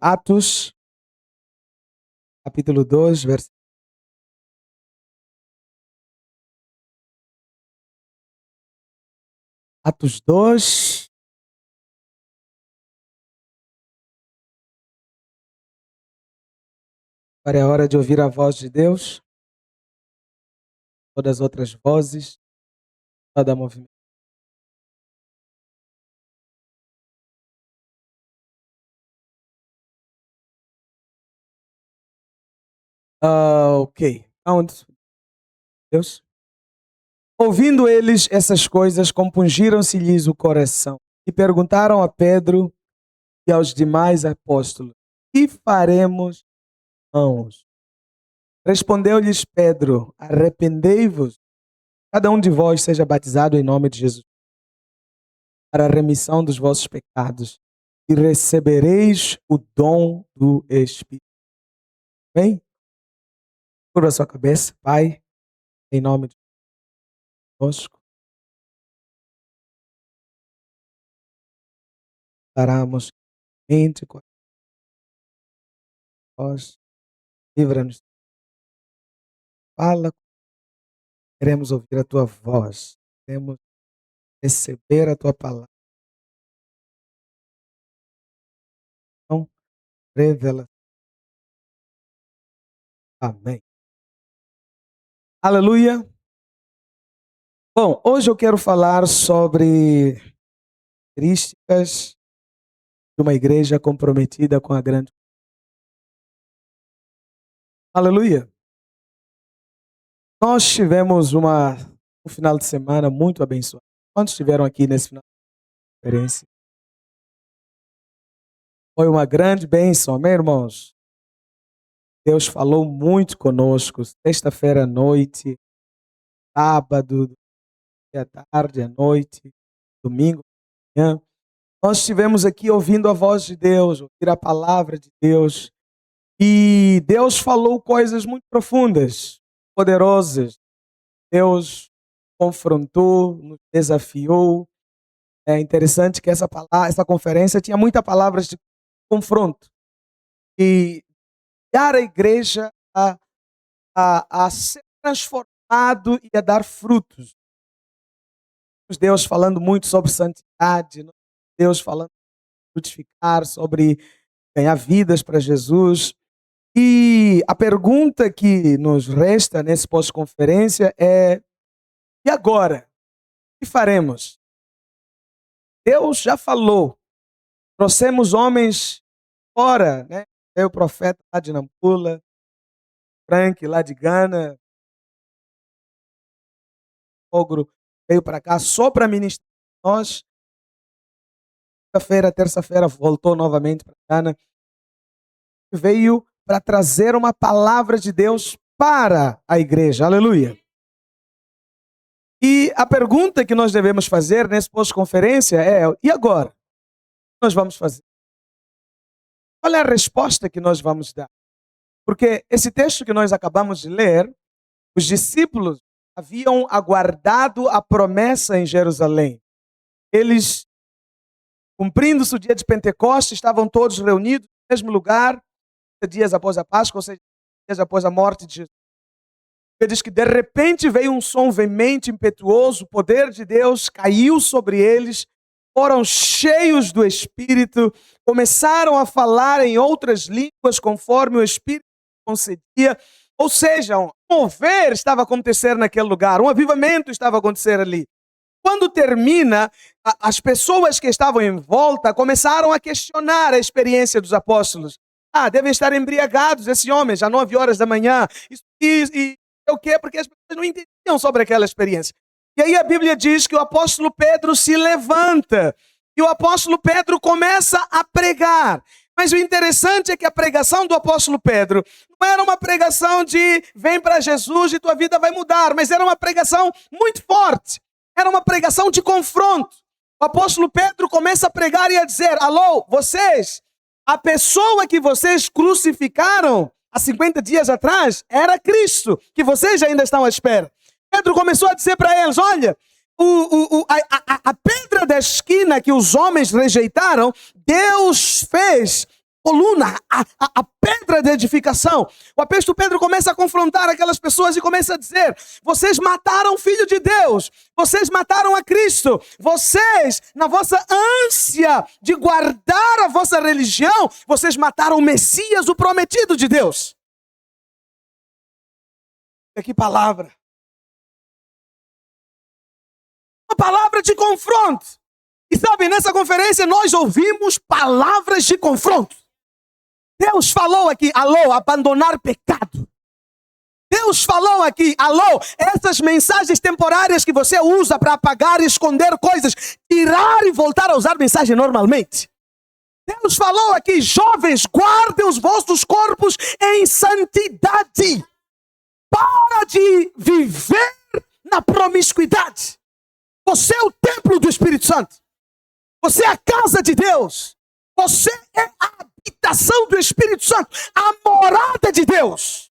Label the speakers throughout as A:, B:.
A: Atos, capítulo 2, versículo. Atos 2. Agora é a hora de ouvir a voz de Deus. Todas as outras vozes, toda a movimento. Ok. Aonde? Deus. Ouvindo eles essas coisas, compungiram-se-lhes o coração e perguntaram a Pedro e aos demais apóstolos: que faremos, irmãos? Respondeu-lhes Pedro: arrependei-vos, cada um de vós seja batizado em nome de Jesus para a remissão dos vossos pecados e recebereis o dom do Espírito. Bem? Curva a sua cabeça, Pai, em nome de Jesus. Paramos mente, nós, livra-nos. Fala, queremos ouvir a tua voz, queremos receber a tua palavra. Então, revela. Amém. Aleluia. Bom, hoje eu quero falar sobre características de uma igreja comprometida com a grande. Aleluia. Nós tivemos um final de semana muito abençoado. Quantos estiveram aqui nesse final de conferência? Foi uma grande bênção, amém, irmãos? Deus falou muito conosco, sexta-feira à noite, sábado, à tarde, à noite, domingo, manhã. Nós estivemos aqui ouvindo a voz de Deus, ouvir a palavra de Deus. E Deus falou coisas muito profundas, poderosas. Deus confrontou, nos desafiou. É interessante que essa conferência tinha muitas palavras de confronto. E dar a igreja a ser transformado e a dar frutos. Deus falando muito sobre santidade, Deus falando sobre frutificar, sobre ganhar vidas para Jesus. E a pergunta que nos resta nesse pós-conferência é: e agora? O que faremos? Deus já falou. Trouxemos homens fora, né? Veio o profeta lá de Nampula, Frank lá de Gana, Ogro veio para cá só para ministrar nós. Terça-feira voltou novamente para Gana. Veio para trazer uma palavra de Deus para a igreja. Aleluia. E a pergunta que nós devemos fazer nessa pós-conferência é: e agora? O que nós vamos fazer? Qual é a resposta que nós vamos dar? Porque esse texto que nós acabamos de ler, os discípulos haviam aguardado a promessa em Jerusalém. Eles, cumprindo-se o dia de Pentecostes, estavam todos reunidos no mesmo lugar, dias após a Páscoa, ou seja, dias após a morte de Jesus. Ele diz que de repente veio um som veemente, impetuoso, o poder de Deus caiu sobre eles, foram cheios do Espírito, começaram a falar em outras línguas conforme o Espírito concedia. Ou seja, um mover estava acontecendo naquele lugar, um avivamento estava acontecendo ali. Quando termina, as pessoas que estavam em volta começaram a questionar a experiência dos apóstolos. Devem estar embriagados esses homens, já 9 horas da manhã. E o quê? Porque as pessoas não entendiam sobre aquela experiência. E aí a Bíblia diz que o apóstolo Pedro se levanta e o apóstolo Pedro começa a pregar. Mas o interessante é que a pregação do apóstolo Pedro não era uma pregação de vem para Jesus e tua vida vai mudar, mas era uma pregação muito forte. Era uma pregação de confronto. O apóstolo Pedro começa a pregar e a dizer: alô, vocês, a pessoa que vocês crucificaram há 50 dias atrás era Cristo, que vocês ainda estão à espera. Pedro começou a dizer para eles: olha, a pedra da esquina que os homens rejeitaram, Deus fez coluna, a pedra de edificação. O apóstolo Pedro começa a confrontar aquelas pessoas e começa a dizer: vocês mataram o Filho de Deus, vocês mataram a Cristo, vocês, na vossa ânsia de guardar a vossa religião, vocês mataram o Messias, o prometido de Deus. Que palavra! Uma palavra de confronto. E sabe, nessa conferência nós ouvimos palavras de confronto. Deus falou aqui, alô, abandonar pecado. Deus falou aqui, alô, essas mensagens temporárias que você usa para apagar e esconder coisas, tirar e voltar a usar mensagem normalmente. Deus falou aqui, jovens, guardem os vossos corpos em santidade. Para de viver na promiscuidade. Você é o templo do Espírito Santo. Você é a casa de Deus. Você é a habitação do Espírito Santo. A morada de Deus.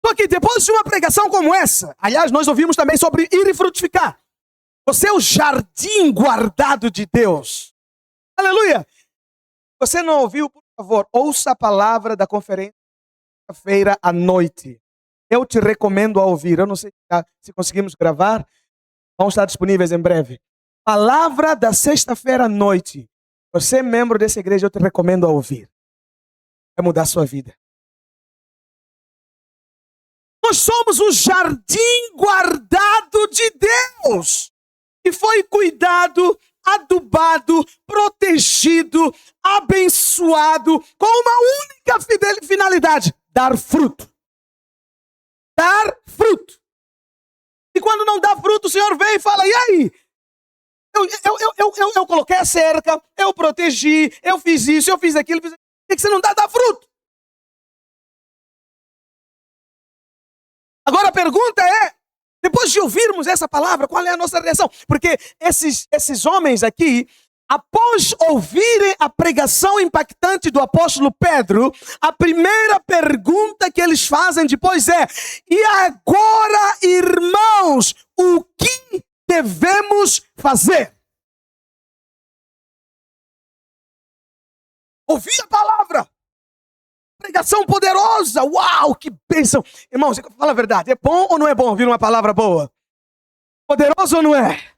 A: Só que depois de uma pregação como essa, aliás, nós ouvimos também sobre ir e frutificar. Você é o jardim guardado de Deus. Aleluia! Você não ouviu, por favor, ouça a palavra da conferência feira à noite. Eu te recomendo a ouvir. Eu não sei se conseguimos gravar. Vão estar disponíveis em breve. Palavra da sexta-feira à noite. Você é membro dessa igreja, eu te recomendo a ouvir. Vai mudar a sua vida. Nós somos o jardim guardado de Deus. Que foi cuidado, adubado, protegido, abençoado, com uma única finalidade: dar fruto. Dar fruto. E quando não dá fruto, o Senhor vem e fala: e aí? Eu coloquei a cerca, eu protegi, eu fiz isso, eu fiz aquilo, por que você não dá fruto? Agora a pergunta é, depois de ouvirmos essa palavra, qual é a nossa reação? Porque esses homens aqui, após ouvirem a pregação impactante do apóstolo Pedro, a primeira pergunta que eles fazem depois é: e agora, irmãos, o que devemos fazer? Ouvir a palavra. Pregação poderosa, uau, que bênção. Irmãos, fala a verdade, é bom ou não é bom ouvir uma palavra boa? Poderoso ou não é?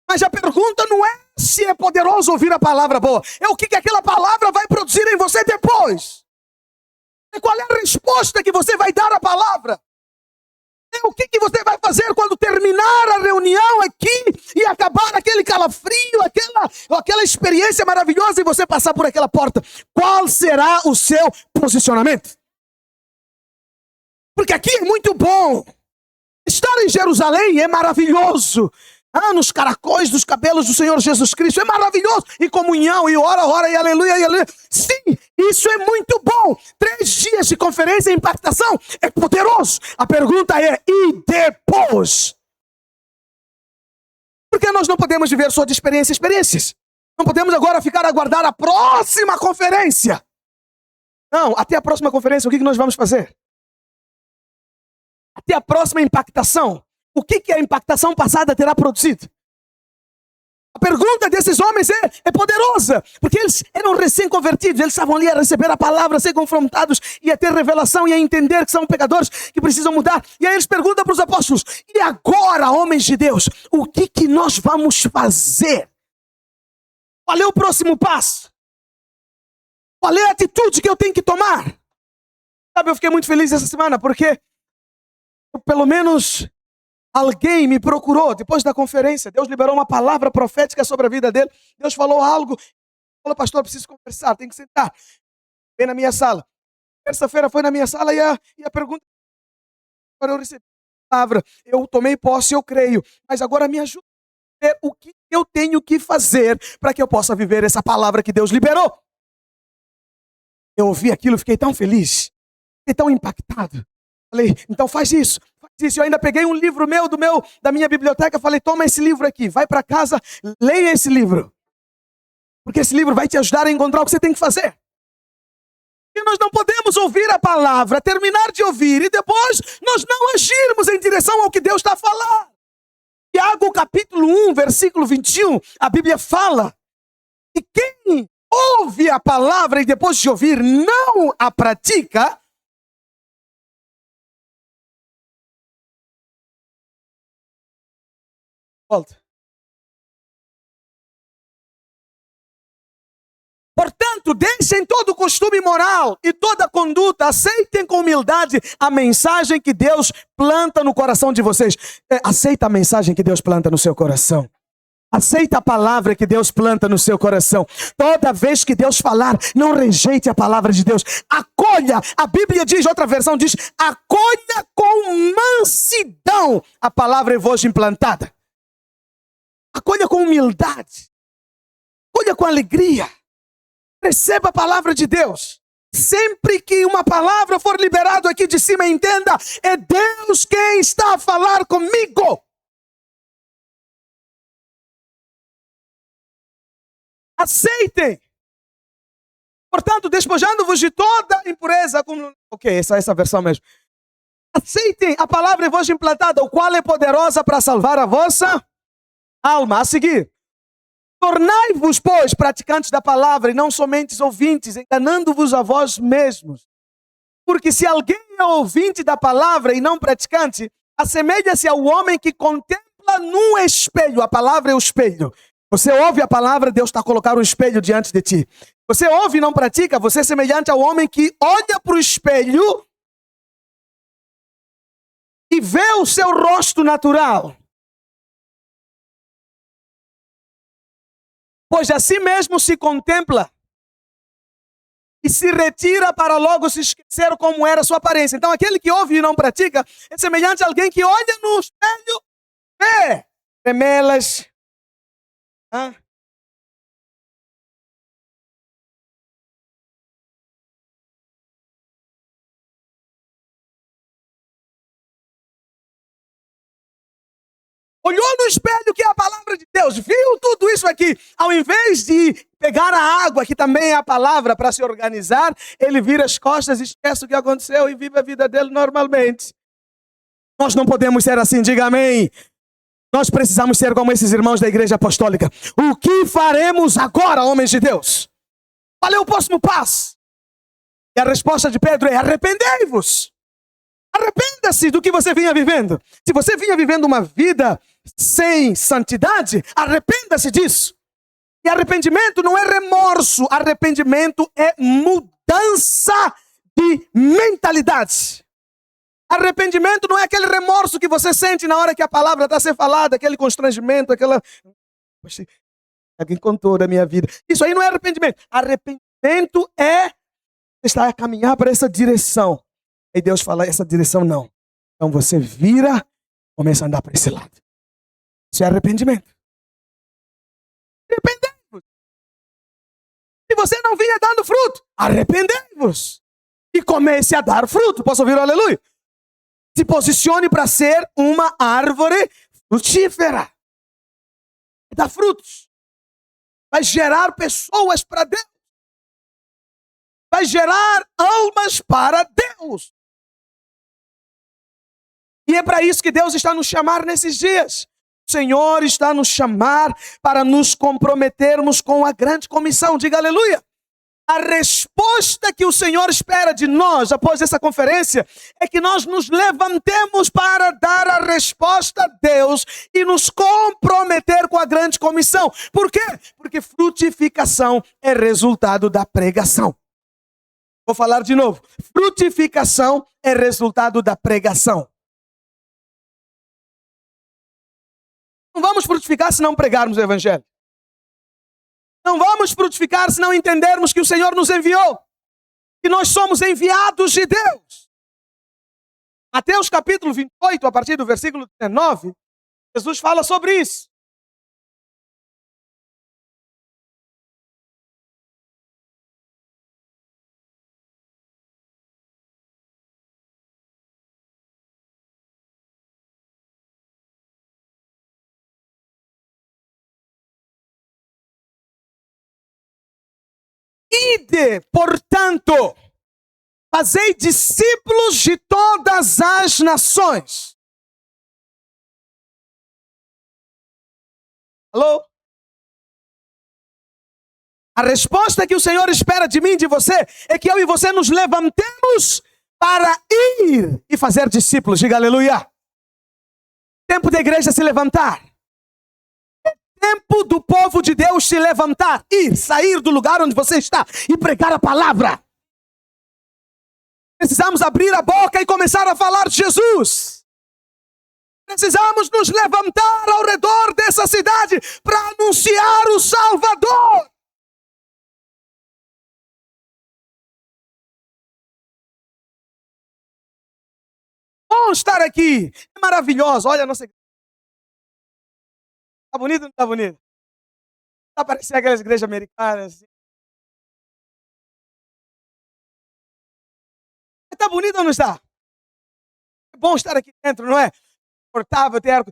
A: Mas a pergunta não é se é poderoso ouvir a palavra boa, é o que aquela palavra vai produzir em você depois. É qual é a resposta que você vai dar à palavra. É o que você vai fazer quando terminar a reunião aqui e acabar aquele calafrio, aquela experiência maravilhosa e você passar por aquela porta. Qual será o seu posicionamento? Porque aqui é muito bom. Estar em Jerusalém é maravilhoso. Nos caracóis dos cabelos do Senhor Jesus Cristo é maravilhoso. E comunhão, e ora, e aleluia, e aleluia. Sim, isso é muito bom. 3 dias de conferência e impactação é poderoso. A pergunta é: e depois? Porque nós não podemos viver só de experiências. Não podemos agora ficar a aguardar a próxima conferência. Não, até a próxima conferência, o que nós vamos fazer? Até a próxima impactação. O que a impactação passada terá produzido? A pergunta desses homens é poderosa, porque eles eram recém-convertidos, eles estavam ali a receber a palavra, a ser confrontados e a ter revelação e a entender que são pecadores, que precisam mudar. E aí eles perguntam para os apóstolos: e agora, homens de Deus, o que nós vamos fazer? Qual é o próximo passo? Qual é a atitude que eu tenho que tomar? Sabe, eu fiquei muito feliz essa semana, porque pelo menos alguém me procurou depois da conferência. Deus liberou uma palavra profética sobre a vida dele. Deus falou algo. Falou: pastor, preciso conversar, tem que sentar. Vem na minha sala. Terça-feira foi na minha sala e a pergunta: agora eu recebi a palavra, eu tomei posse, eu creio, mas agora me ajuda a ver o que eu tenho que fazer para que eu possa viver essa palavra que Deus liberou. Eu ouvi aquilo, fiquei tão feliz, fiquei tão impactado. Falei: então faz isso. Eu ainda peguei um livro da minha biblioteca, falei: toma esse livro aqui, vai para casa, leia esse livro. Porque esse livro vai te ajudar a encontrar o que você tem que fazer. E nós não podemos ouvir a palavra, terminar de ouvir e depois nós não agirmos em direção ao que Deus está a falar. Tiago capítulo 1, versículo 21, a Bíblia fala que quem ouve a palavra e depois de ouvir não a pratica, volta. Portanto, deixem todo costume moral e toda conduta, aceitem com humildade a mensagem que Deus planta no coração de vocês. Aceita a mensagem que Deus planta no seu coração. Aceita a palavra que Deus planta no seu coração. Toda vez que Deus falar, não rejeite a palavra de Deus. Acolha, a Bíblia diz, outra versão diz, acolha com mansidão a palavra em voz implantada. Acolha com humildade. Acolha com alegria. Receba a palavra de Deus. Sempre que uma palavra for liberada aqui de cima, entenda, é Deus quem está a falar comigo. Aceitem. Portanto, despojando-vos de toda impureza, como... Ok, essa versão mesmo. Aceitem a palavra em voz implantada, o qual é poderosa para salvar a vossa alma. A seguir. Tornai-vos, pois, praticantes da palavra e não somente ouvintes, enganando-vos a vós mesmos. Porque se alguém é ouvinte da palavra e não praticante, assemelha-se ao homem que contempla num espelho. A palavra é o espelho. Você ouve a palavra, Deus está a colocar um espelho diante de ti. Você ouve e não pratica, você é semelhante ao homem que olha para o espelho e vê o seu rosto natural. Pois assim mesmo se contempla e se retira para logo se esquecer como era a sua aparência. Então aquele que ouve e não pratica é semelhante a alguém que olha no espelho, vê remelas, olhou no espelho que é a palavra de Deus, viu tudo isso aqui. Ao invés de pegar a água, que também é a palavra, para se organizar, ele vira as costas, esquece o que aconteceu e vive a vida dele normalmente. Nós não podemos ser assim, diga amém. Nós precisamos ser como esses irmãos da igreja apostólica. O que faremos agora, homens de Deus? Qual é o próximo passo? E a resposta de Pedro é: arrependei-vos. Arrependa-se do que você vinha vivendo. Se você vinha vivendo uma vida sem santidade, arrependa-se disso. E arrependimento não é remorso, arrependimento é mudança de mentalidade. Arrependimento não é aquele remorso que você sente na hora que a palavra está a ser falada, aquele constrangimento, aquela... Poxa, alguém contou da minha vida. Isso aí não é arrependimento. Arrependimento é estar a caminhar para essa direção. E Deus fala, essa direção não. Então você vira, começa a andar para esse lado. Isso é arrependimento. Arrependei-vos. Se você não vinha dando fruto, arrependei-vos. E comece a dar fruto. Posso ouvir o aleluia? Se posicione para ser uma árvore frutífera. Dá frutos. Vai gerar pessoas para Deus. Vai gerar almas para Deus. E é para isso que Deus está nos chamando nesses dias. O Senhor está nos chamar para nos comprometermos com a grande comissão. Diga aleluia. A resposta que o Senhor espera de nós após essa conferência é que nós nos levantemos para dar a resposta a Deus e nos comprometer com a grande comissão. Por quê? Porque frutificação é resultado da pregação. Vou falar de novo. Frutificação é resultado da pregação. Não vamos frutificar se não pregarmos o evangelho. Não vamos frutificar se não entendermos que o Senhor nos enviou. Que nós somos enviados de Deus. Mateus capítulo 28, a partir do versículo 19, Jesus fala sobre isso. Ide, portanto, fazei discípulos de todas as nações. Alô? A resposta que o Senhor espera de mim e de você é que eu e você nos levantemos para ir e fazer discípulos. Diga aleluia. Tempo da igreja se levantar. Tempo do povo de Deus se levantar, ir, sair do lugar onde você está e pregar a palavra. Precisamos abrir a boca e começar a falar de Jesus. Precisamos nos levantar ao redor dessa cidade para anunciar o Salvador. Bom estar aqui. É maravilhoso. Olha a nossa igreja. Está bonito ou não está bonito? Está parecendo aquelas igrejas americanas. Está bonito ou não está? É bom estar aqui dentro, não é? Confortável, ter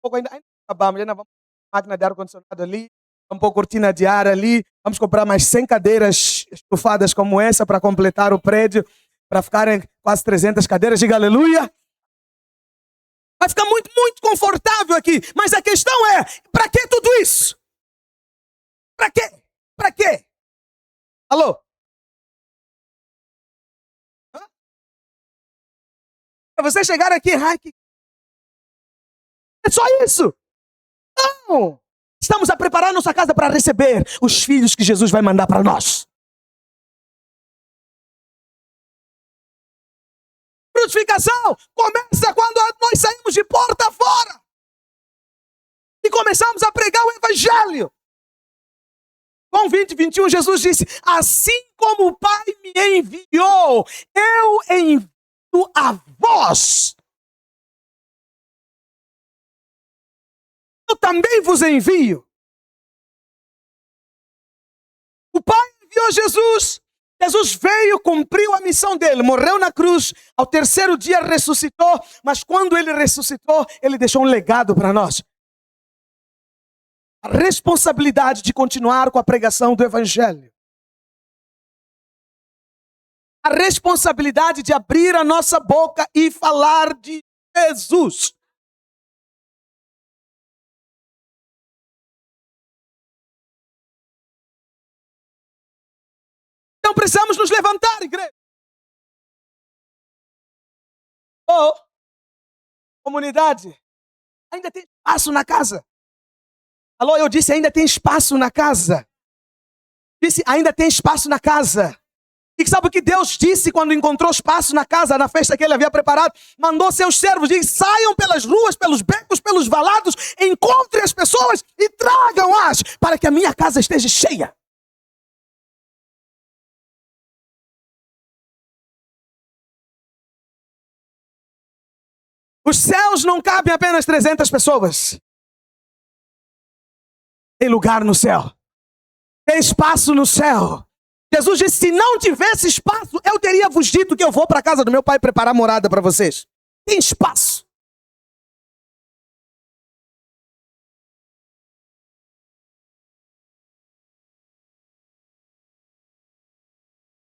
A: pouco ainda acabamos, ainda vamos máquina de ar-condicionado ali, um pouco cortina de ar ali, vamos comprar mais 100 cadeiras estufadas como essa para completar o prédio, para ficarem quase 300 cadeiras, diga aleluia. Vai ficar muito, muito confortável aqui, mas a questão é, para que tudo isso? Para quê? Para quê? Alô? Para você chegar aqui, ai, é só isso? Não! Estamos a preparar nossa casa para receber os filhos que Jesus vai mandar para nós. Frutificação começa quando nós saímos de porta fora e começamos a pregar o Evangelho. João 20, 21, Jesus disse: assim como o Pai me enviou, eu envio a vós. Eu também vos envio. O Pai enviou Jesus. Jesus veio, cumpriu a missão dele, morreu na cruz, ao terceiro dia ressuscitou, mas quando ele ressuscitou, ele deixou um legado para nós. A responsabilidade de continuar com a pregação do Evangelho. A responsabilidade de abrir a nossa boca e falar de Jesus. Então precisamos nos levantar, igreja. Oh, comunidade, ainda tem espaço na casa. Alô, eu disse ainda tem espaço na casa. Disse ainda tem espaço na casa. E sabe o que Deus disse quando encontrou espaço na casa, na festa que ele havia preparado? Mandou seus servos, disse, saiam pelas ruas, pelos becos, pelos valados, encontrem as pessoas e tragam-as para que a minha casa esteja cheia. Os céus não cabem apenas 300 pessoas. Tem lugar no céu. Tem espaço no céu. Jesus disse, se não tivesse espaço, eu teria vos dito que eu vou para a casa do meu pai preparar morada para vocês. Tem espaço.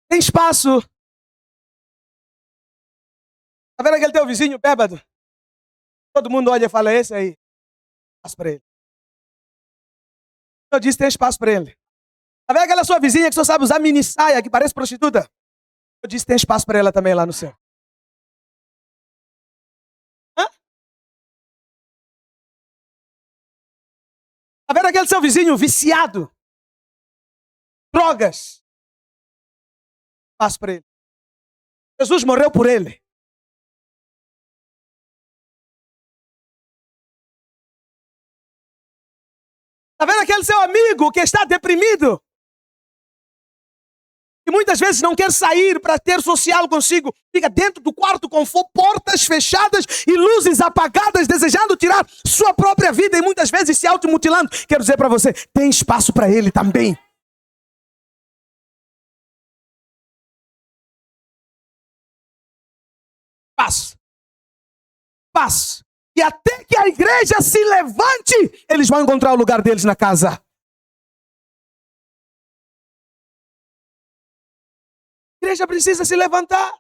A: Tem espaço. Tá vendo aquele teu vizinho bêbado? Todo mundo olha e fala, esse aí. Espaço para ele. Eu disse, tem espaço para ele. Tá vendo aquela sua vizinha que só sabe usar mini saia, que parece prostituta? Eu disse, tem espaço para ela também lá no céu. Hã? Tá vendo aquele seu vizinho viciado? Drogas. Espaço para ele. Jesus morreu por ele. Tá vendo aquele seu amigo que está deprimido? E muitas vezes não quer sair para ter social consigo. Fica dentro do quarto com portas fechadas e luzes apagadas, desejando tirar sua própria vida e muitas vezes se automutilando. Quero dizer para você, tem espaço para ele também. Espaço. Espaço. E até que a igreja se levante, eles vão encontrar o lugar deles na casa. A igreja precisa se levantar.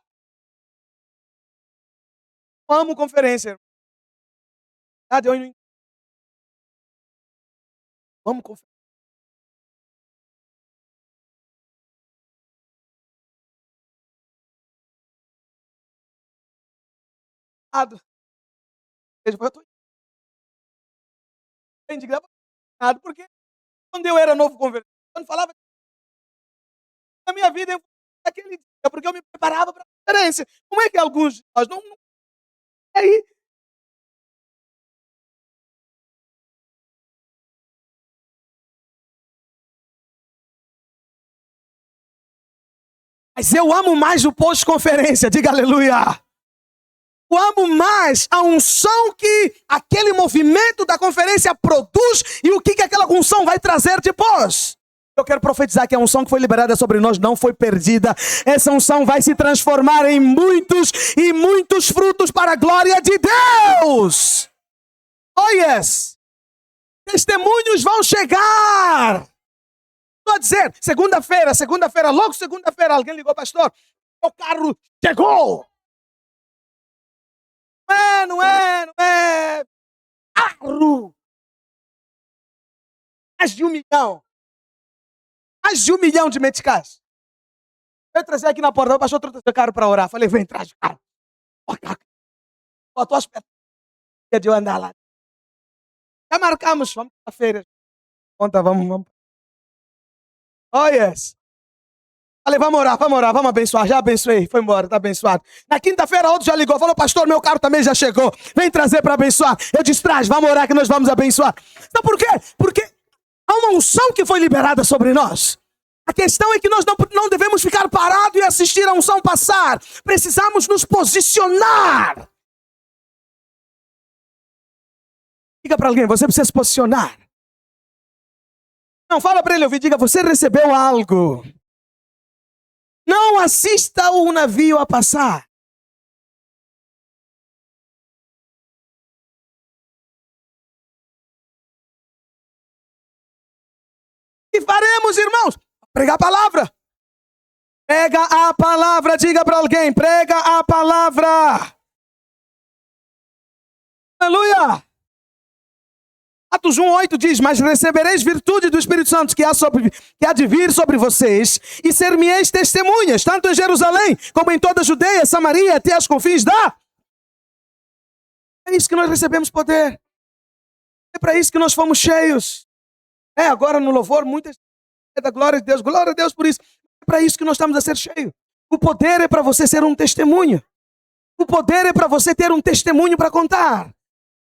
A: Eu amo conferência. Vamos conferir. Eu estou indignado, porque quando eu era novo convertido, quando falava da minha vida, eu aquele dia, porque eu me preparava para a conferência. Como é que alguns de nós não aí, mas eu amo mais o pós-conferência, diga aleluia. Eu amo mais a unção que aquele movimento da conferência produz e o que aquela unção vai trazer depois. Eu quero profetizar que a unção que foi liberada sobre nós não foi perdida. Essa unção vai se transformar em muitos e muitos frutos para a glória de Deus. Oh yes! Testemunhos vão chegar. Estou a dizer, segunda-feira, logo segunda-feira, alguém ligou, pastor, o carro chegou. Não é. Carro. Mais de 1 milhão. Mais de 1 milhão de meticais. Eu trazer aqui na porta, o pastor trouxe o carro para orar. Falei, vem, traz o carro. Estou esperando de eu andar lá. Já marcamos, vamos para a feira. Conta, vamos. Oh yes. Falei, vamos orar, vamos abençoar. Já abençoei, foi embora, está abençoado. Na quinta-feira, outro já ligou, falou, pastor, meu carro também já chegou. Vem trazer para abençoar. Eu disse, traz, vamos orar que nós vamos abençoar. Então por quê? Porque há uma unção que foi liberada sobre nós. A questão é que nós não devemos ficar parados e assistir a unção passar. Precisamos nos posicionar. Diga para alguém, você precisa se posicionar. Não, fala para ele ouvir, diga, você recebeu algo. Não assista o navio a passar. O que faremos, irmãos? Pregar a palavra. Prega a palavra, diga para alguém, prega a palavra. Aleluia. Atos 1:8 diz, mas recebereis virtude do Espírito Santo que há de vir sobre vocês e ser-me-eis testemunhas, tanto em Jerusalém como em toda a Judeia, Samaria, até aos confins da... É isso que nós recebemos poder. É para isso que nós fomos cheios. Agora no louvor, muitas da glória a Deus por isso. É para isso que nós estamos a ser cheios. O poder é para você ser um testemunho. O poder é para você ter um testemunho para contar.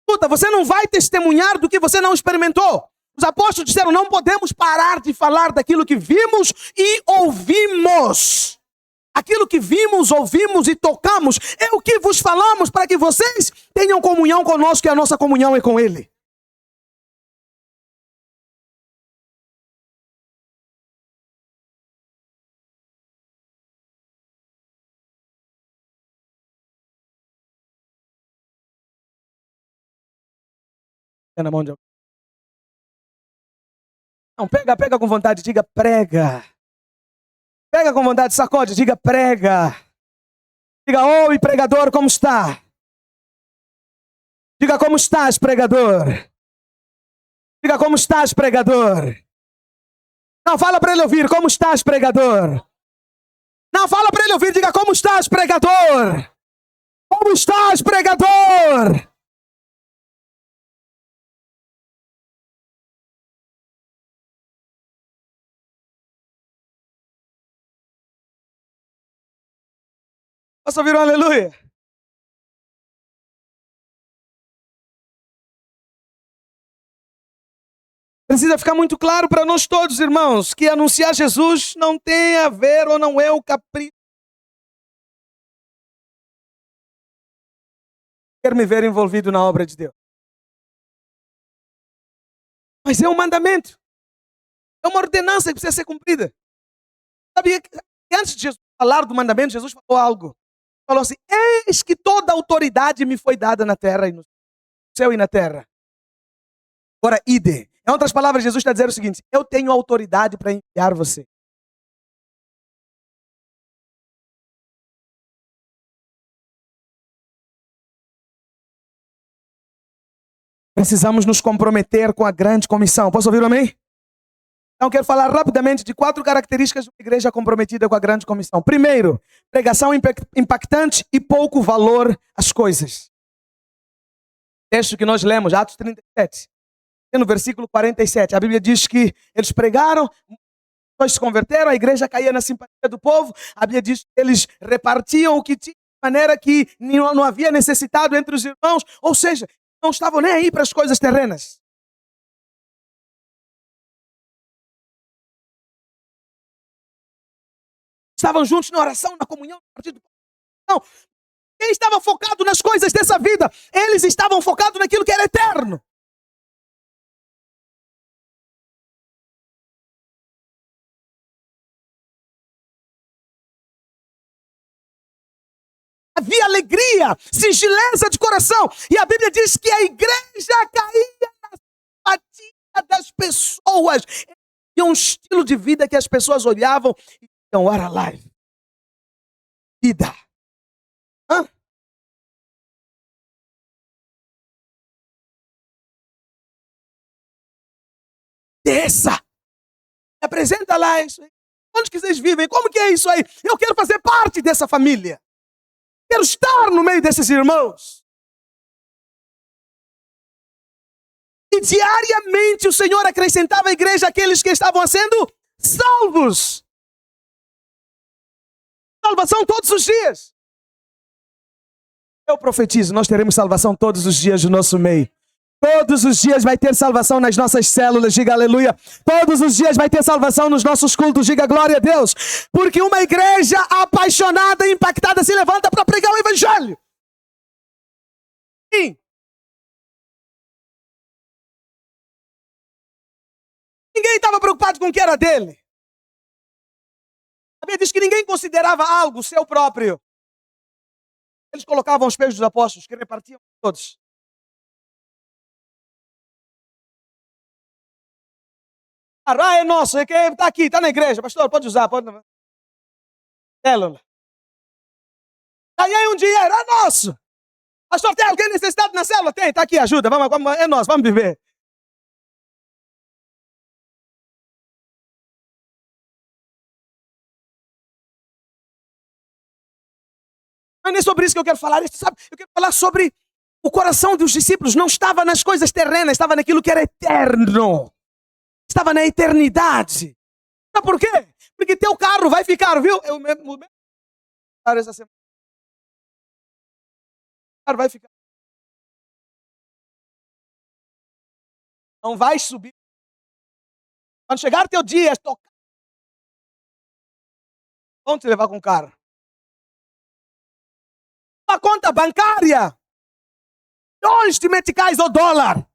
A: Escuta, você não vai testemunhar do que você não experimentou. Os apóstolos disseram, não podemos parar de falar daquilo que vimos e ouvimos. Aquilo que vimos, ouvimos e tocamos é o que vos falamos para que vocês tenham comunhão conosco e a nossa comunhão é com Ele. Na mão de alguém. Não, pega com vontade, diga prega. Pega com vontade, sacode, diga prega. Diga, oi pregador, como está? Diga, como estás, pregador? Diga, como estás, pregador? Não, fala para ele ouvir, como estás, pregador? Não, fala para ele ouvir, diga, como estás, pregador? Como estás, pregador? Posso ouvir um aleluia? Precisa ficar muito claro para nós todos, irmãos, que anunciar Jesus não tem a ver ou não é o capricho. Quer me ver envolvido na obra de Deus. Mas é um mandamento. É uma ordenança que precisa ser cumprida. Sabia que antes de Jesus falar do mandamento, Jesus falou algo. Falou assim, eis que toda a autoridade me foi dada na terra e no céu e na terra. Agora, ide. Em outras palavras, Jesus está dizendo o seguinte, eu tenho autoridade para enviar você. precisamos nos comprometer com a grande comissão. Posso ouvir um amém? Então, quero falar rapidamente de 4 características de uma igreja comprometida com a grande comissão. Primeiro, pregação impactante e pouco valor às coisas. Texto que nós lemos, Atos 37, no versículo 47. A Bíblia diz que eles pregaram, pessoas se converteram, a igreja caía na simpatia do povo. A Bíblia diz que eles repartiam o que tinham, de maneira que não havia necessitado entre os irmãos. Ou seja, não estavam nem aí para as coisas terrenas. Estavam juntos na oração, na comunhão, no partido. Não. Quem estava focado nas coisas dessa vida? Eles estavam focados naquilo que era eterno. Havia alegria, singeleza de coração. E a Bíblia diz que a igreja caía na simpatia das pessoas. Tinha um estilo de vida que as pessoas olhavam e diziam, what a life. Vida. Hã? Desça. Apresenta lá isso aí. Onde que vocês vivem? Como que é isso aí? Eu quero fazer parte dessa família. Quero estar no meio desses irmãos. E diariamente o Senhor acrescentava à igreja aqueles que estavam sendo salvos. Salvação todos os dias. Eu profetizo, nós teremos salvação todos os dias do nosso meio. Todos os dias vai ter salvação nas nossas células, diga aleluia. Todos os dias vai ter salvação nos nossos cultos, diga glória a Deus. Porque uma igreja apaixonada e impactada se levanta para pregar o evangelho. Sim. Ninguém estava preocupado com o que era dele. A Bíblia diz que ninguém considerava algo seu próprio. Eles colocavam os pés dos apóstolos, que repartiam todos. Ah, é nosso, é que está aqui, está na igreja. Pastor, pode usar, pode. Célula. Ganhei um dinheiro, é nosso. Pastor, tem alguém necessitado na célula? Tem, está aqui, ajuda, vamos, é nosso, vamos viver. Não é nem sobre isso que eu quero falar, sabe? Eu quero falar sobre o coração dos discípulos. Não estava nas coisas terrenas, estava naquilo que era eterno. Estava na eternidade. Sabe por quê? Porque teu carro vai ficar, viu? Eu mesmo essa semana. O carro vai ficar. Não vai subir. Quando chegar teu dia, tocar. Vão te levar com o carro. Uma conta bancária. Milhões de meticais ou dólar.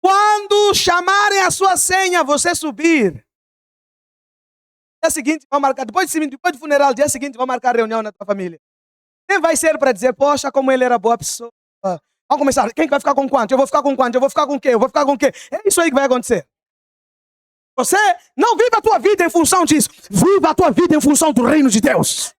A: Quando chamarem a sua senha, você subir. Dia seguinte, vão marcar. Depois do funeral, dia seguinte, vão marcar reunião na tua família. Nem vai ser para dizer, poxa, como ele era boa pessoa. Vamos começar. Quem vai ficar com quanto? Eu vou ficar com quanto? Eu vou ficar com o quê? Eu vou ficar com o quê? É isso aí que vai acontecer. Você não vive a tua vida em função disso. Viva a tua vida em função do reino de Deus.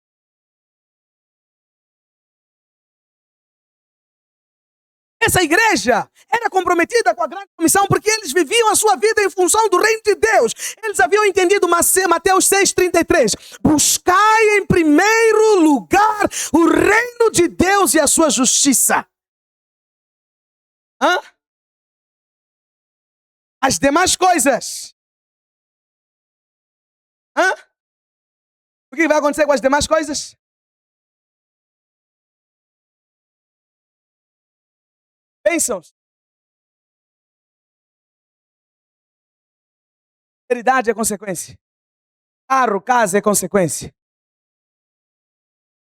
A: Essa igreja era comprometida com a grande comissão porque eles viviam a sua vida em função do reino de Deus. Eles haviam entendido Mateus 6,33. Buscai em primeiro lugar o reino de Deus e a sua justiça. Hã? As demais coisas. Hã? O que vai acontecer com as demais coisas? Bênçãos. Prosperidade é consequência. Carro, casa é consequência.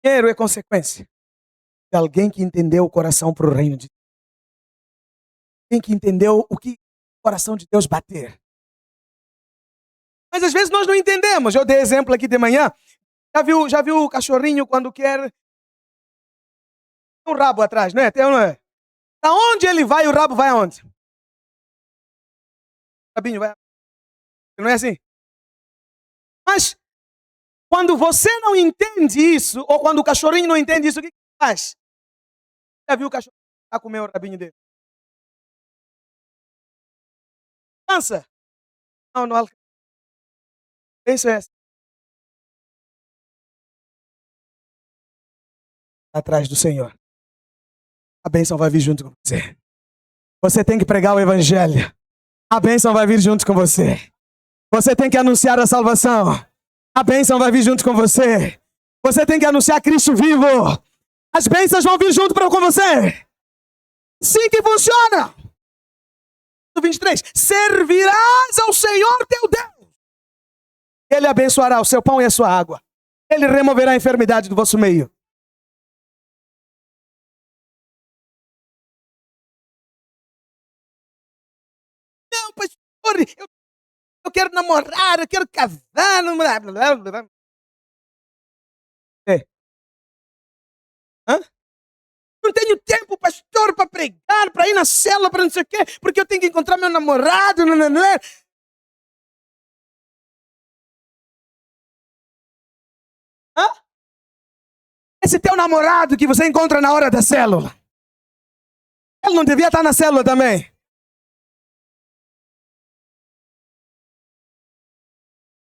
A: Dinheiro é consequência. De alguém que entendeu o coração para o reino de Deus. Alguém que entendeu o que o coração de Deus bater. Mas às vezes nós não entendemos. Eu dei exemplo aqui de manhã. Já viu o cachorrinho quando quer um rabo atrás, não é? Tem ou não é? Aonde ele vai, o rabo vai aonde? O rabinho vai. Não é assim? Mas quando você não entende isso, ou quando o cachorrinho não entende isso, o que faz? Já viu o cachorro a comer o rabinho dele? Cansa? Não, não alcança. Isso é atrás do Senhor. A bênção vai vir junto com você. Você tem que pregar o evangelho. A bênção vai vir junto com você. Você tem que anunciar a salvação. A bênção vai vir junto com você. Você tem que anunciar Cristo vivo. As bênçãos vão vir junto com você. Sim que funciona. 23. Servirás ao Senhor teu Deus. Ele abençoará o seu pão e a sua água. Ele removerá a enfermidade do vosso meio. Não, pastor, eu quero namorar, eu quero casar. É. Hã? Não tenho tempo, pastor, para pregar, para ir na célula, para não sei o quê, porque eu tenho que encontrar meu namorado. Hã? Esse teu namorado que você encontra na hora da célula, ele não devia estar na célula também?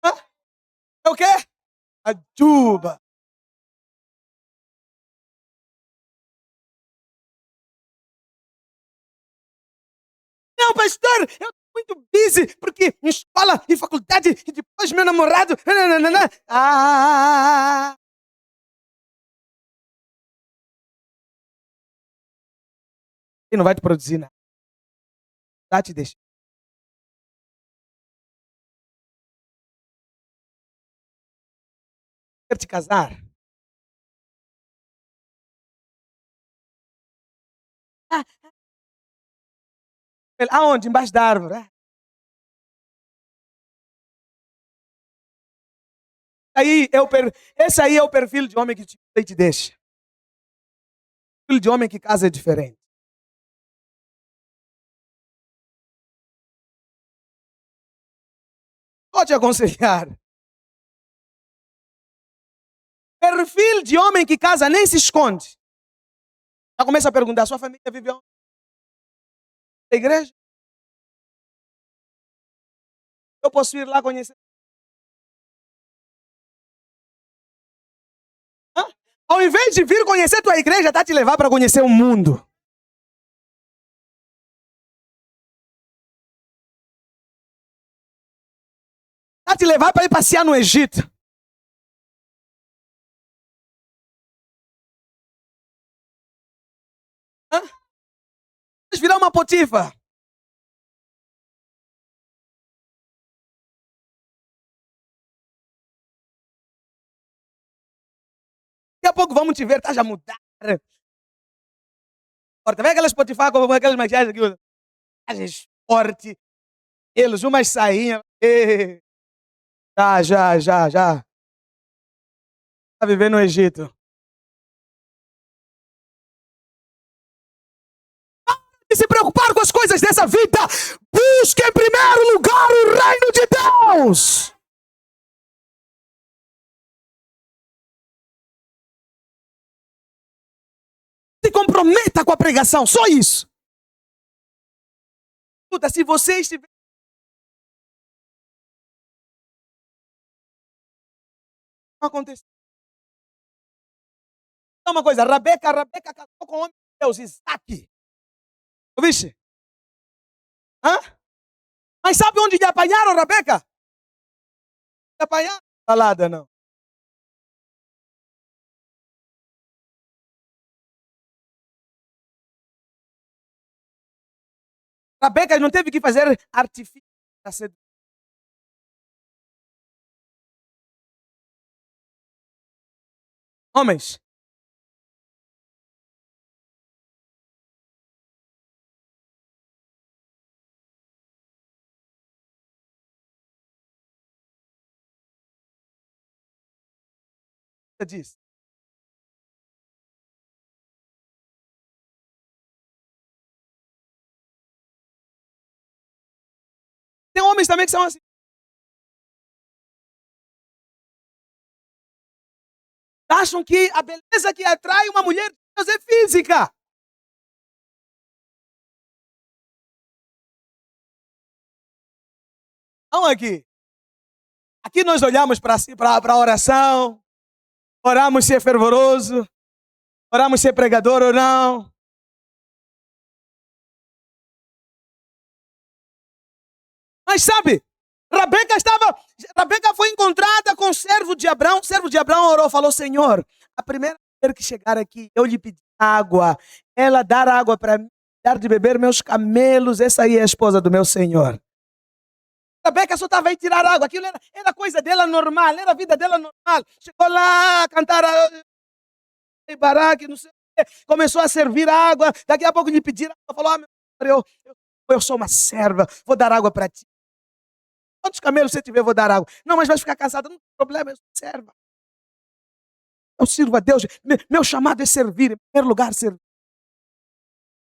A: Hã? É o quê? Ajuba. Não, pastor, eu estou muito busy, porque escola e faculdade, e depois meu namorado. Ah! E não vai te produzir nada. Tá te deixando. Quer te casar? Ah, aonde? Embaixo da árvore. Esse aí é o perfil de homem que te deixa. O perfil de homem que casa é diferente. Vou te aconselhar. Perfil de homem que casa nem se esconde. Já começa a perguntar: sua família vive onde? Na igreja? Eu posso ir lá conhecer? Hã? Ao invés de vir conhecer tua igreja, está te levar para conhecer o mundo. Está te levar para ir passear no Egito. Hã? Vai virar uma potifa. Daqui a pouco vamos te ver, estás a mudar. Vê aquelas potifas com aquelas maquiagens aqui. Maquiagens forte. Eles, umas sainhas. Já. Está vivendo no Egito. E se preocupar com as coisas dessa vida. Busque em primeiro lugar o reino de Deus. Se comprometa com a pregação, só isso. Escuta, se você estiver acontecendo. Uma coisa, Rabeca casou com o homem de Deus, Isaac. Ouviste? Hã? Mas sabe onde lhe apanharam, Rabeca? Lhe apanharam? Salada, não. Rabeca não teve que fazer artifício para ser. Homens. Você diz. Tem homens também que são assim. Acham que a beleza que atrai uma mulher de Deus é física. Não aqui. Aqui nós olhamos para a oração, oramos se é fervoroso, oramos se é pregador ou não. Mas sabe, Rabeca foi encontrada com o servo de Abraão. O servo de Abraão orou, falou: Senhor, a primeira mulher que chegar aqui, eu lhe pedi água, ela dar água para mim, dar de beber meus camelos, essa aí é a esposa do meu Senhor. Rabeca só estava aí tirar água, aquilo era coisa dela normal, era a vida dela normal. Chegou lá a cantar Baraque, não sei o quê, começou a servir água, daqui a pouco lhe pediram água, falou: meu senhor, eu sou uma serva, vou dar água para ti. Quantos camelos você tiver, eu vou dar água. Não, mas vai ficar cansada, não tem problema, eu sou serva. Eu sirvo a Deus, meu chamado é servir, em primeiro lugar servir.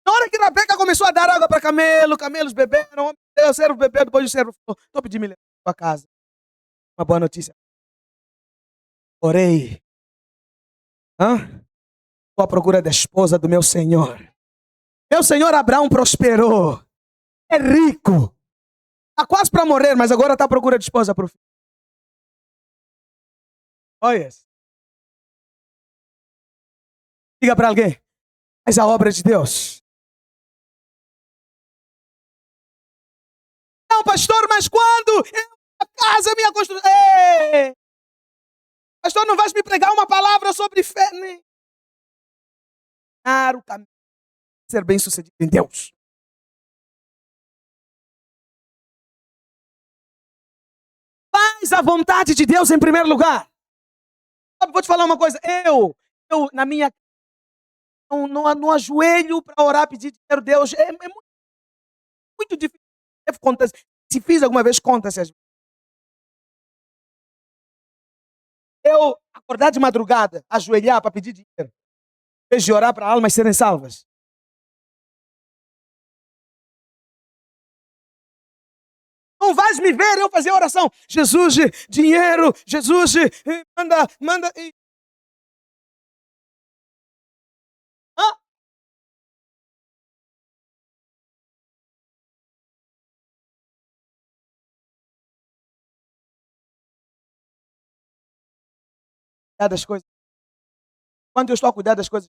A: Na hora que Rabeca começou a dar água para camelos beberam, o servo bebeu, depois o servo falou: estou pedindo me levar para casa. Uma boa notícia. Orei. Estou à procura da esposa do meu Senhor. Meu Senhor Abraão prosperou. É rico. Está quase para morrer, mas agora está à procura de esposa para o filho. Olha. Diga para alguém: faz a obra de Deus. Não, pastor, mas quando a casa minha construção. Pastor, não vais me pregar uma palavra sobre fé, né? O caminho de ser bem sucedido em Deus. Faz a vontade de Deus em primeiro lugar. Vou te falar uma coisa. Eu na minha não ajoelho para orar, pedir dinheiro a Deus. É muito difícil. Se fiz alguma vez, conta-se. Eu acordar de madrugada, ajoelhar para pedir dinheiro, em vez de orar para almas serem salvas. Não vais me ver eu fazer oração. Jesus, dinheiro, Jesus, manda. Das coisas. Quando eu estou a cuidar das coisas,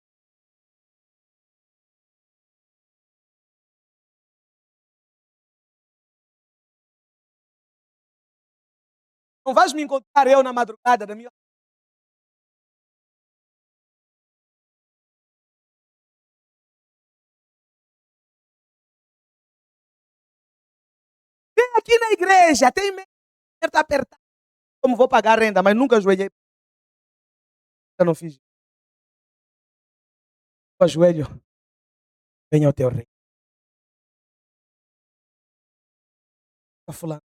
A: não vais me encontrar eu na madrugada da minha. Vem aqui na igreja, tem medo de estar apertado. Como vou pagar a renda, mas nunca ajoelhei. Eu não fiz. O ajoelho, venha ao teu rei. Fulano.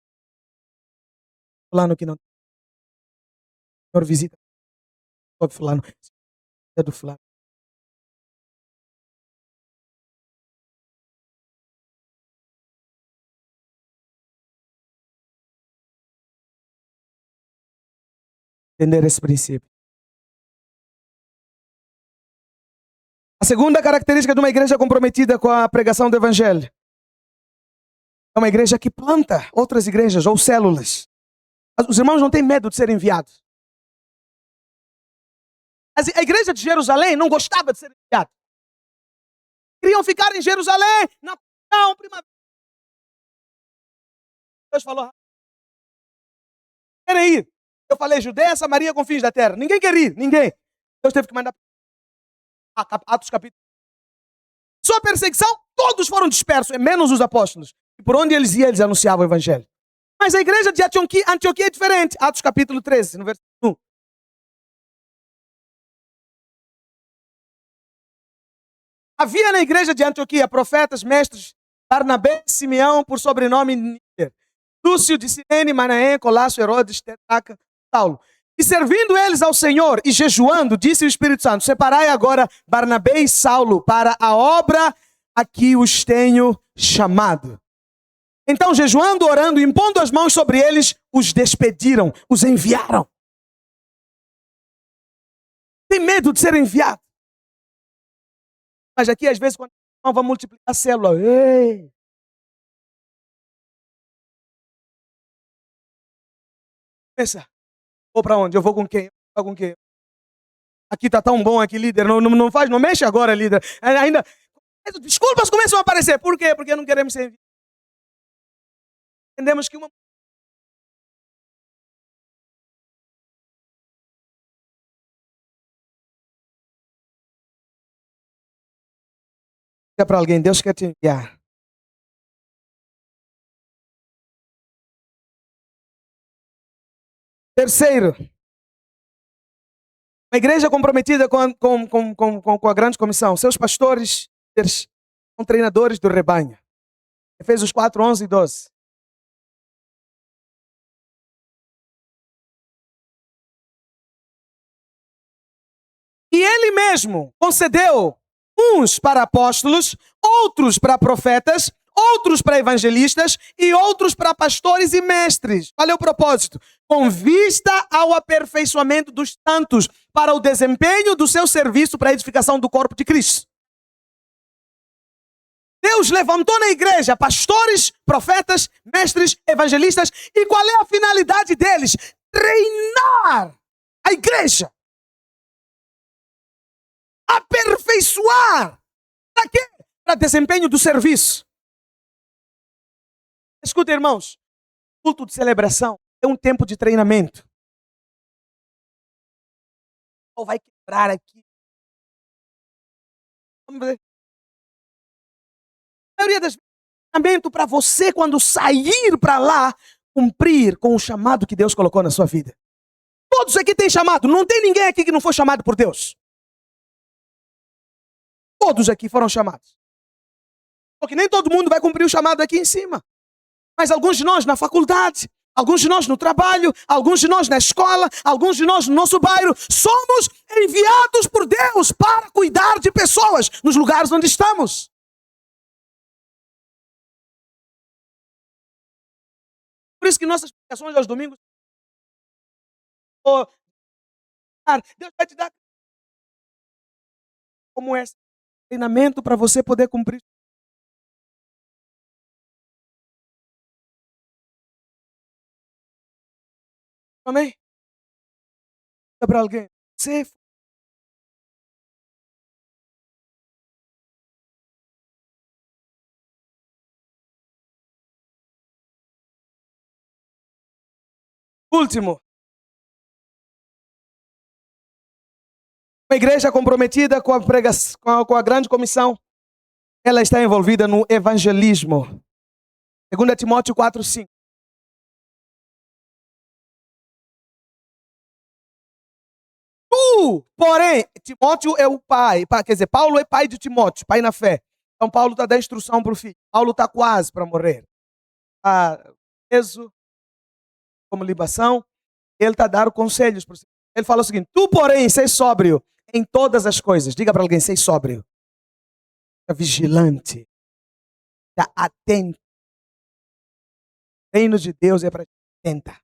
A: Fulano que não. Senhor, visita. Sobe fulano. É do fulano. Entender esse princípio. A segunda característica de uma igreja comprometida com a pregação do evangelho é uma igreja que planta outras igrejas ou células. Os irmãos não têm medo de ser enviados. A igreja de Jerusalém não gostava de ser enviada. Queriam ficar em Jerusalém, na primavera. Deus falou: querem ir. Eu falei: Judeia, Samaria, confins da terra. Ninguém quer ir, ninguém. Deus teve que mandar. Atos capítulo. Sua perseguição, todos foram dispersos, menos os apóstolos. E por onde eles iam, eles anunciavam o evangelho. Mas a igreja de Antioquia é diferente. Atos capítulo 13, no versículo 1. Havia na igreja de Antioquia profetas, mestres, Barnabé, Simeão, por sobrenome Níger, Lúcio de Cirene, Manaém, Colasso, Herodes, Tetraca, Saulo. E servindo eles ao Senhor e jejuando, disse o Espírito Santo: separai agora Barnabé e Saulo para a obra a que os tenho chamado. Então, jejuando, orando, impondo as mãos sobre eles, os despediram, os enviaram. Tem medo de ser enviado. Mas aqui, às vezes, quando não vai multiplicar a célula, Pensa, vou para onde? Eu vou com quem? Eu vou com quem? Aqui tá tão bom aqui, líder. Não faz, não mexe agora, líder. Ainda, desculpas começam a aparecer. Por quê? Porque não queremos ser enviados. Entendemos que uma... Diga para alguém, Deus quer te enviar. Terceiro, uma igreja comprometida com a grande comissão. Seus pastores são treinadores do rebanho. Efésios 4, 11 e 12. E ele mesmo concedeu uns para apóstolos, outros para profetas, outros para evangelistas e outros para pastores e mestres. Qual é o propósito? Com vista ao aperfeiçoamento dos santos, para o desempenho do seu serviço para a edificação do corpo de Cristo. Deus levantou na igreja pastores, profetas, mestres, evangelistas. E qual é a finalidade deles? Treinar a igreja. Aperfeiçoar. Para quê? Para desempenho do serviço. Escuta, irmãos. Culto de celebração é um tempo de treinamento. Ou vai quebrar aqui. Vamos ver. A maioria das vezes, treinamento para você, quando sair para lá, cumprir com o chamado que Deus colocou na sua vida. Todos aqui têm chamado. Não tem ninguém aqui que não foi chamado por Deus. Todos aqui foram chamados. Porque nem todo mundo vai cumprir o chamado aqui em cima. Mas alguns de nós na faculdade, alguns de nós no trabalho, alguns de nós na escola, alguns de nós no nosso bairro, somos enviados por Deus para cuidar de pessoas nos lugares onde estamos. Por isso que nossas pregações aos domingos, Deus vai te dar como esse treinamento para você poder cumprir. Amém? Para alguém. Você... Último. Uma igreja comprometida com a pregação, com a grande comissão, ela está envolvida no evangelismo. 2 Timóteo 4, 5. Porém, Timóteo é o pai, quer dizer, Paulo é pai de Timóteo, pai na fé. Então Paulo está dando instrução para o filho. Paulo está quase para morrer. Está preso como libação. Ele está dando conselhos para o filho. Ele fala o seguinte: tu, porém, sei sóbrio em todas as coisas. Diga para alguém, sei sóbrio. Está vigilante. Está atento. O reino de Deus é para atenta.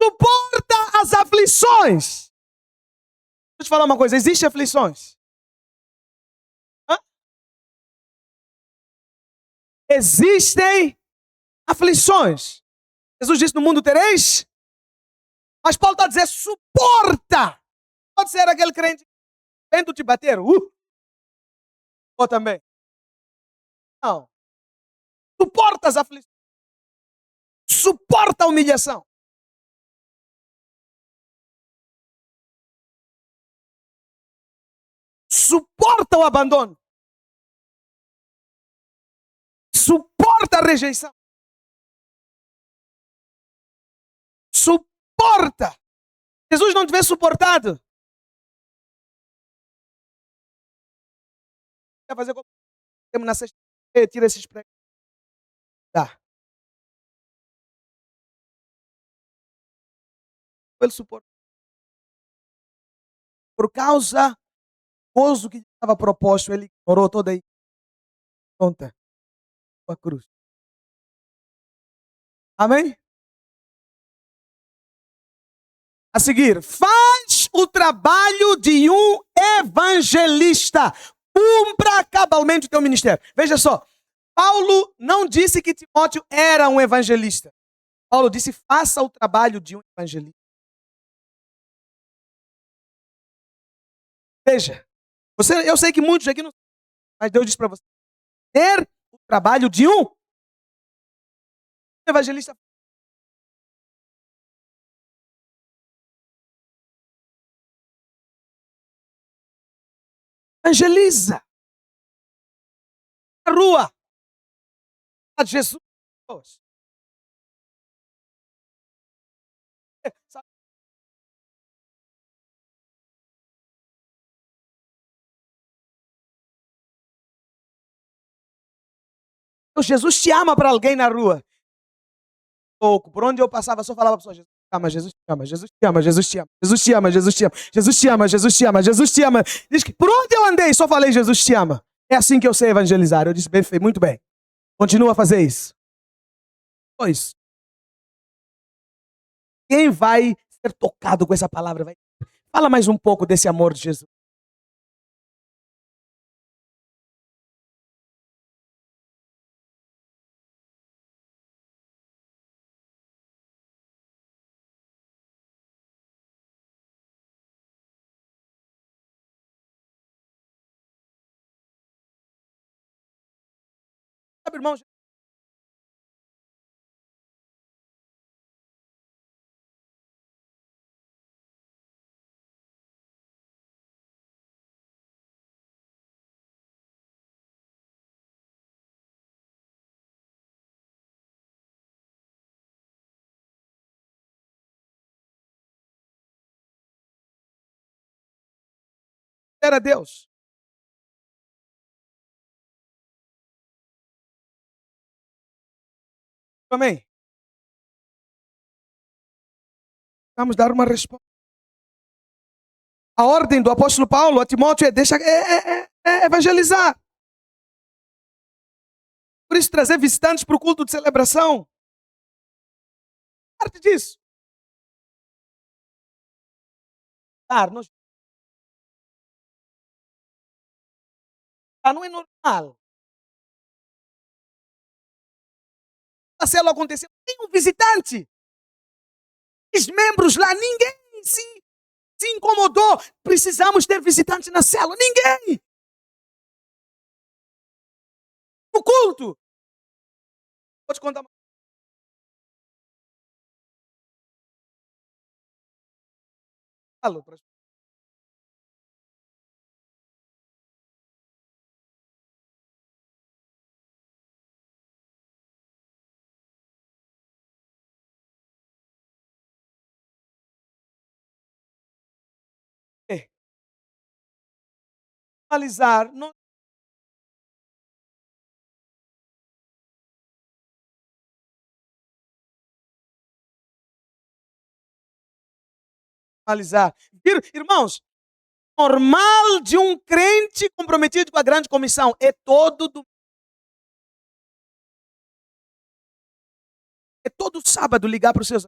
A: Suporta as aflições. Deixa eu te falar uma coisa. Existem aflições? Hã? Existem aflições. Jesus disse: no mundo tereis. Mas Paulo está dizendo: suporta. Pode ser aquele crente tento te bater. Ou também. Não. Suporta as aflições. Suporta a humilhação. Suporta o abandono. Suporta a rejeição. Suporta. Jesus não tivesse suportado. Vai fazer como temos na sexta. Tira esses pregos. Tá. Ele suporta. Por causa do gozo que estava proposto, ele ignorou toda a conta. A cruz. Amém? A seguir, faz o trabalho de um evangelista. Cumpra cabalmente o teu ministério. Veja só, Paulo não disse que Timóteo era um evangelista. Paulo disse, faça o trabalho de um evangelista. Veja, eu sei que muitos aqui não sabem, mas Deus disse para você, ter o trabalho de um evangelista. Evangeliza. Na rua. A Jesus. Sabe? Jesus te ama para alguém na rua. Pouco. Por onde eu passava, só falava para a pessoa, Jesus te ama, Jesus te ama, Jesus te ama, Jesus te ama, Jesus te ama, Jesus te ama, Jesus te ama, Jesus te ama. Diz que por onde eu andei, só falei Jesus te ama. É assim que eu sei evangelizar. Eu disse, bem feito, muito bem. Continua a fazer isso. Pois. Quem vai ser tocado com essa palavra? Fala mais um pouco desse amor de Jesus. Sabe, irmão? Era Deus. Amém? Vamos dar uma resposta. A ordem do apóstolo Paulo a Timóteo é evangelizar. Por isso, trazer visitantes para o culto de celebração. Parte disso. Não é normal. A célula aconteceu. Tem um visitante. Os membros lá, ninguém se incomodou. Precisamos ter visitantes na célula. Ninguém. No culto. Vou te contar uma coisa. Normalizar. Normalizar. Irmãos, normal de um crente comprometido com a grande comissão é todo sábado ligar para os seus.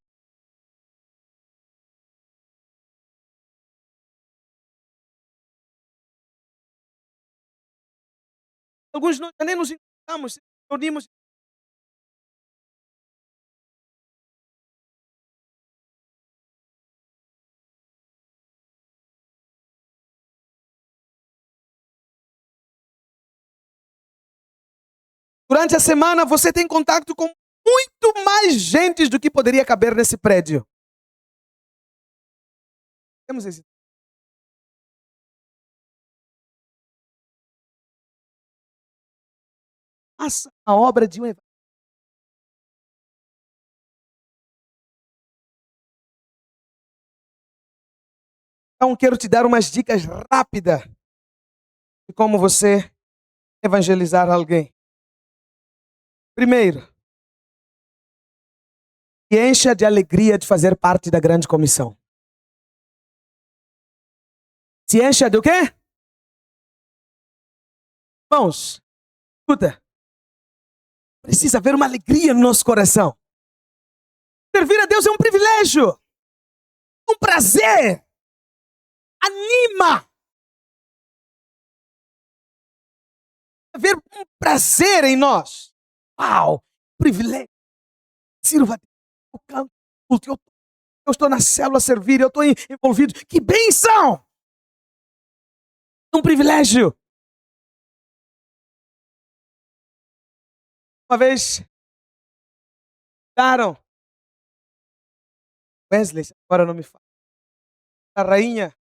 A: Alguns nós nem nos encontramos, reunimos. Durante a semana você tem contato com muito mais gente do que poderia caber nesse prédio. Temos esse. Faça a obra de um evangelho. Então, quero te dar umas dicas rápidas de como você evangelizar alguém. Primeiro, se encha de alegria de fazer parte da grande comissão. Se encha de o quê? Irmãos, escuta. Precisa haver uma alegria no nosso coração. Servir a Deus é um privilégio. Um prazer. Anima. haver um prazer em nós. Uau! Privilégio. Sirva a Deus. Eu canto, culto, eu estou na célula a servir, eu estou envolvido. Que bênção! Um privilégio. Uma vez, daram Wesley, agora não me fala, a rainha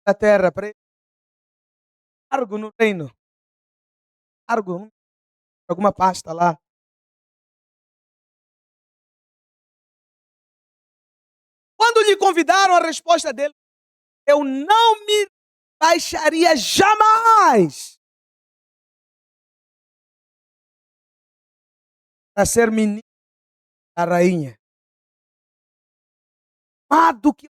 A: da terra, para ele, cargo no reino, cargo, alguma pasta lá. Quando lhe convidaram, a resposta dele: eu não me baixaria jamais para ser ministro da rainha. Do que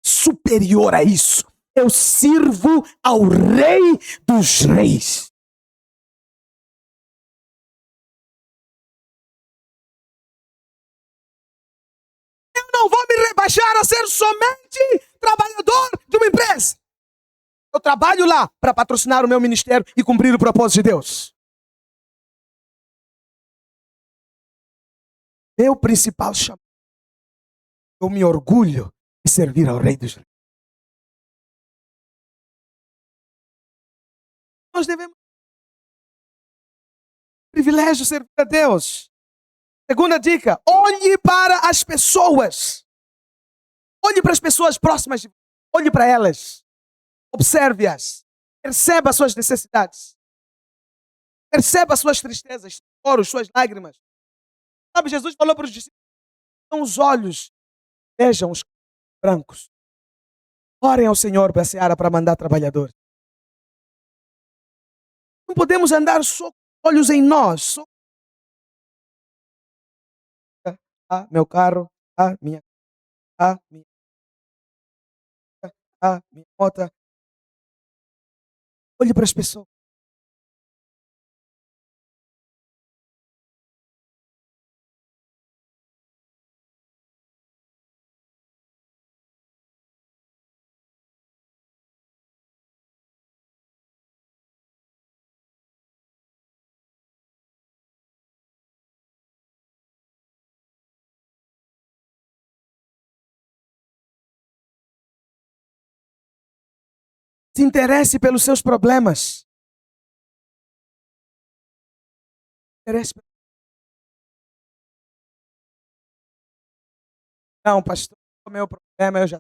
A: superior a isso. Eu sirvo ao Rei dos Reis. Eu não vou me rebaixar a ser somente trabalhador de uma empresa. Eu trabalho lá para patrocinar o meu ministério e cumprir o propósito de Deus. Meu principal chamado, eu me orgulho de servir ao Rei dos Reis. Nós devemos privilégio servir a Deus. Segunda dica: olhe para as pessoas. Olhe para as pessoas próximas de você. Olhe para elas. Observe-as. Perceba as suas necessidades. Perceba as suas tristezas, choros, suas lágrimas. Sabe, Jesus falou para os discípulos: são os olhos, vejam os brancos. Orem ao Senhor para a seara para mandar trabalhadores. Não podemos andar só com olhos em nós. Só... meu carro, minha moto. Olhe para as pessoas. Se interesse pelos seus problemas. Interesse. Não, pastor, o meu problema eu já.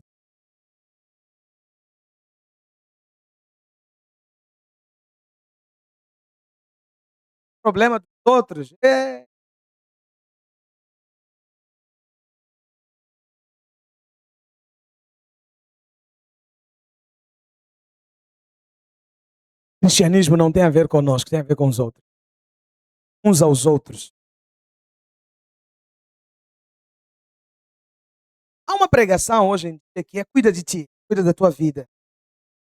A: O problema dos outros é. O cristianismo não tem a ver conosco, tem a ver com os outros. Uns aos outros. Há uma pregação hoje em dia que é: cuida de ti, cuida da tua vida,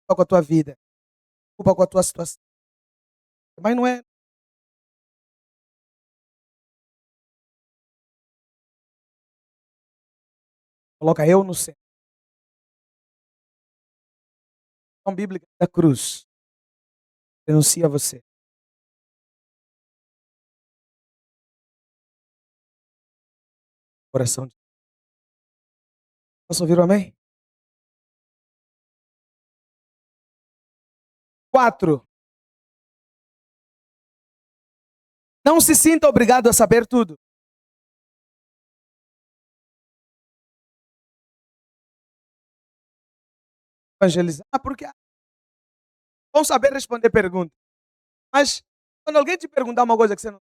A: ocupa com a tua vida, ocupa com a tua situação. Mas não é. Coloca eu no centro. A Bíblica da cruz denuncia você. Coração de. Posso ouvir um amém? 4. Não se sinta obrigado a saber tudo. Evangelizar, porque vão saber responder perguntas. Mas quando alguém te perguntar uma coisa que você não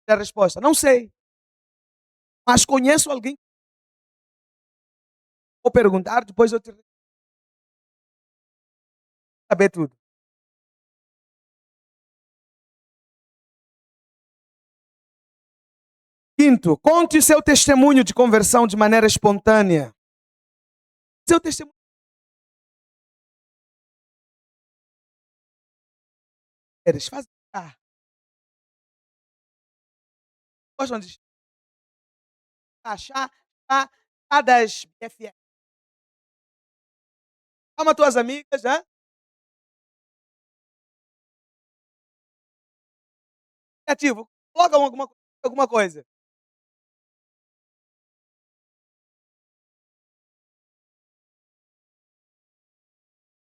A: tem a resposta, não sei. Mas conheço alguém. Vou perguntar, depois eu te saber tudo. Quinto, conte seu testemunho de conversão de maneira espontânea. Seu testemunho. Eles fazem. Gostam de achar das BFF. Chama tuas amigas, né? criativo. Coloca alguma coisa.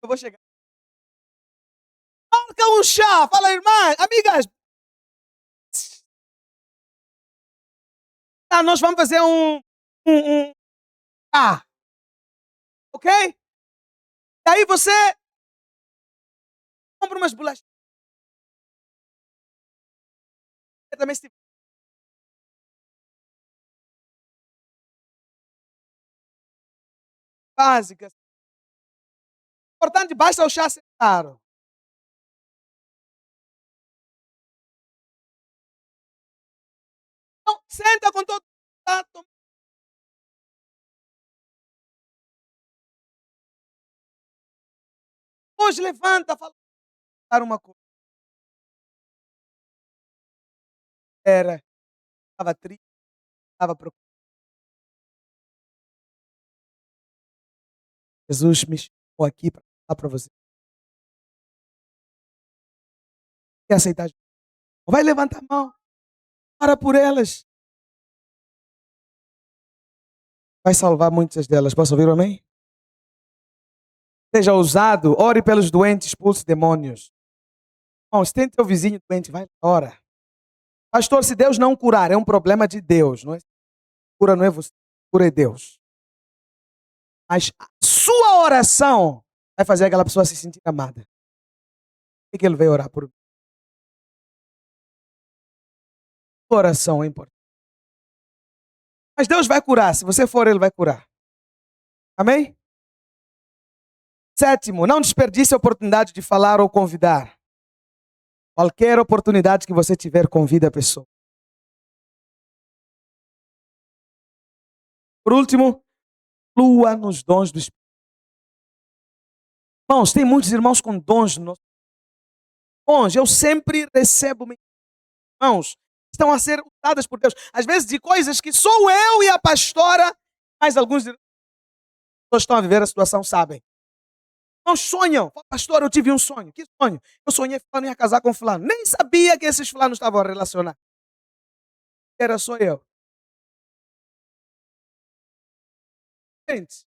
A: Eu vou chegar. Marca um chá. Fala, irmã, amigas. Nós vamos fazer um chá. Ok? E aí você compra umas bolachas. Também se básicas. Importante, basta o chá ser caro. Então, senta com todo mundo. Hoje levanta, fala uma coisa. Estava triste, estava preocupado. Jesus me chamou aqui para falar para você. Quer aceitar? Vai levantar a mão. Ora por elas. Vai salvar muitas delas. Posso ouvir um amém? Seja ousado, ore pelos doentes, expulse demônios. Irmãos, tem teu vizinho doente, vai ora. Pastor, se Deus não curar, é um problema de Deus, não é? Cura não é você, cura é Deus. Mas a sua oração vai fazer aquela pessoa se sentir amada. Por que ele veio orar por mim? Sua oração é importante. Mas Deus vai curar, se você for, Ele vai curar. Amém? Sétimo, não desperdice a oportunidade de falar ou convidar. Qualquer oportunidade que você tiver, convida a pessoa. Por último, flua nos dons do Espírito. Irmãos, tem muitos irmãos com dons. Dons, eu sempre recebo. Irmãos, estão a ser usadas por Deus. Às vezes de coisas que sou eu e a pastora, mas alguns pessoas estão a viver a situação, sabem. Não sonham. Pastor, eu tive um sonho. Que sonho? Eu sonhei que fulano ia casar com fulano. Nem sabia que esses fulanos estavam a relacionar. Era só eu. Gente,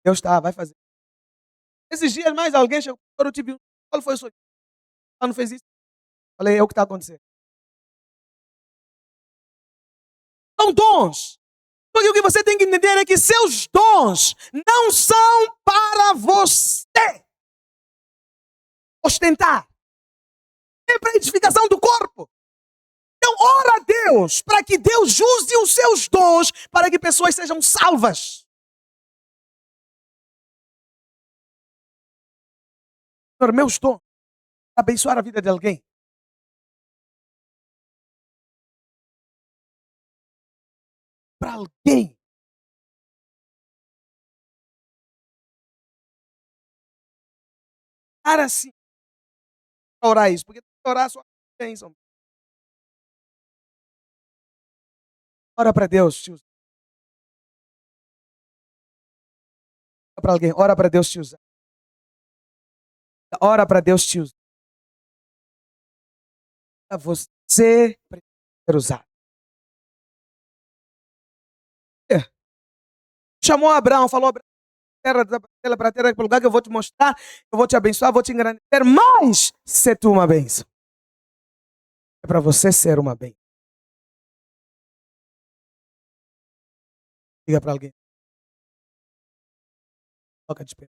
A: Deus está, vai fazer. Esses dias mais alguém chegou, eu tive um. Qual foi o sonho? Fulano fez isso. Falei, é o que está acontecendo. São dons. Porque o que você tem que entender é que seus dons não são para você ostentar. É para a edificação do corpo. Então, ora a Deus para que Deus use os seus dons para que pessoas sejam salvas. Senhor, meus dons, abençoar a vida de alguém. Para alguém. Para assim. Orar isso, porque orar só bênção. Ora para Deus, te usar. Ora para alguém, ora para Deus te usar. Ora para Deus te usar. Você precisa ser usado. Chamou Abraão, falou: terra para terra, para o lugar que eu vou te mostrar, eu vou te abençoar, vou te engrandecer, mas ser tu uma bênção. É para você ser uma bênção. Diga para alguém. Toca de pé.